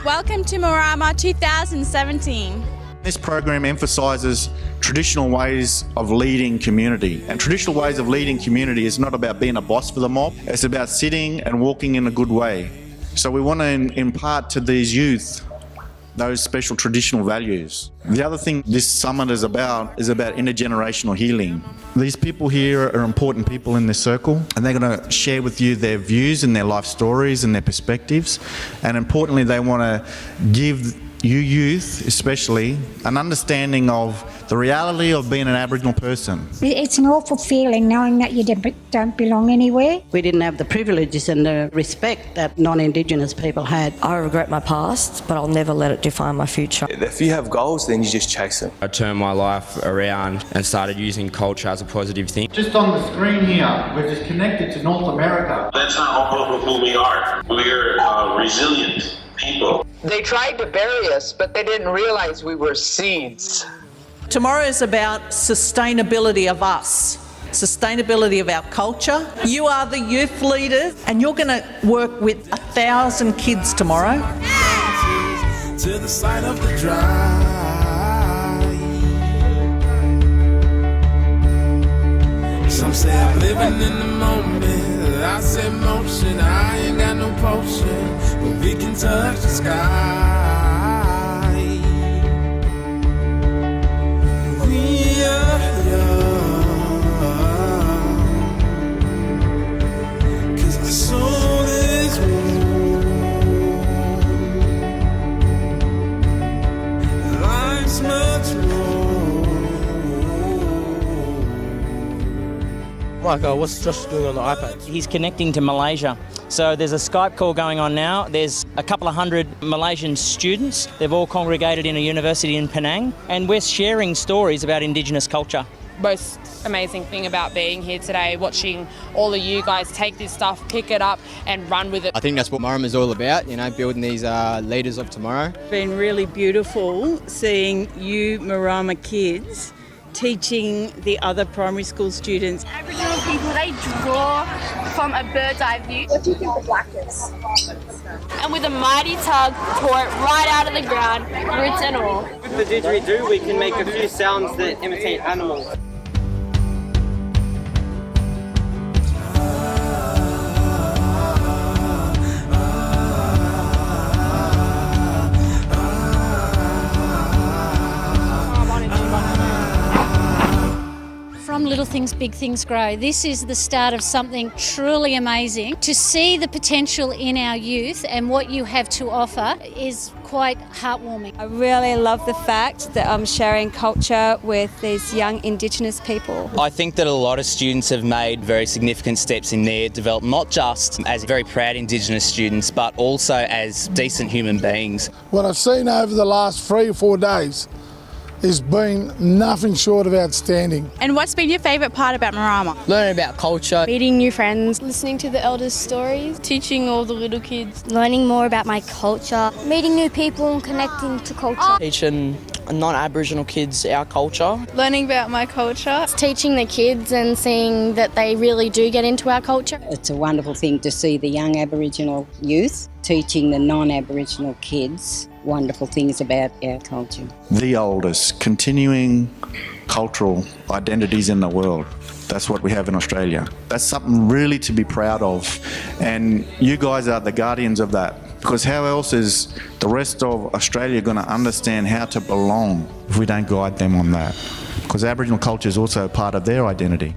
Welcome to Murama 2017. This program emphasises traditional ways of leading community. And traditional ways of leading community is not about being a boss for the mob, it's about sitting and walking in a good way. So we want to impart to these youth those special traditional values. The other thing this summit is about intergenerational healing. These people here are important people in this circle, and they're going to share with you their views and their life stories and their perspectives. And importantly, they want to give you youth especially an understanding of the reality of being an Aboriginal person. It's an awful feeling knowing that you don't belong anywhere. We didn't have the privileges and the respect that non-Indigenous people had. I regret my past, but I'll never let it define my future. If you have goals, then you just chase them. I turned my life around and started using culture as a positive thing. Just on the screen here, we're just connected to North America. That's not who we are. We're resilient people. They tried to bury us, but they didn't realize we were seeds. Tomorrow is about sustainability of us, sustainability of our culture. You are the youth leaders, and you're going to work with 1,000 kids tomorrow. To the side of the drive. Some say I'm living in the moment. I say motion, I ain't got no potion, but we can touch the sky. We are young, 'cause our soul is warm. Life's much more. Like, what's Josh doing on the iPad? He's connecting to Malaysia. So there's a Skype call going on now. There's a couple of hundred Malaysian students. They've all congregated in a university in Penang, and we're sharing stories about Indigenous culture. Most amazing thing about being here today, watching all of you guys take this stuff, pick it up and run with it. I think that's what Murama is all about, building these leaders of tomorrow. It's been really beautiful seeing you Murama kids teaching the other primary school students. Aboriginal people, they draw from a bird's eye view. What do you think the black is? And with a mighty tug, pour it right out of the ground, roots and all. With the didgeridoo, we can make a few sounds that imitate animals. From little things, big things grow. This is the start of something truly amazing. To see the potential in our youth and what you have to offer is quite heartwarming. I really love the fact that I'm sharing culture with these young Indigenous people. I think that a lot of students have made very significant steps in their development, not just as very proud Indigenous students, but also as decent human beings. What I've seen over the last 3 or 4 days has been nothing short of outstanding. And what's been your favourite part about Murama? Learning about culture. Meeting new friends. Listening to the elders' stories. Teaching all the little kids. Learning more about my culture. Meeting new people and connecting to culture. Teaching non-Aboriginal kids our culture. Learning about my culture. It's teaching the kids and seeing that they really do get into our culture. It's a wonderful thing to see the young Aboriginal youth teaching the non-Aboriginal kids wonderful things about our culture. The oldest continuing cultural identities in the world. That's what we have in Australia. That's something really to be proud of. And you guys are the guardians of that. Because how else is the rest of Australia going to understand how to belong if we don't guide them on that? Because Aboriginal culture is also part of their identity.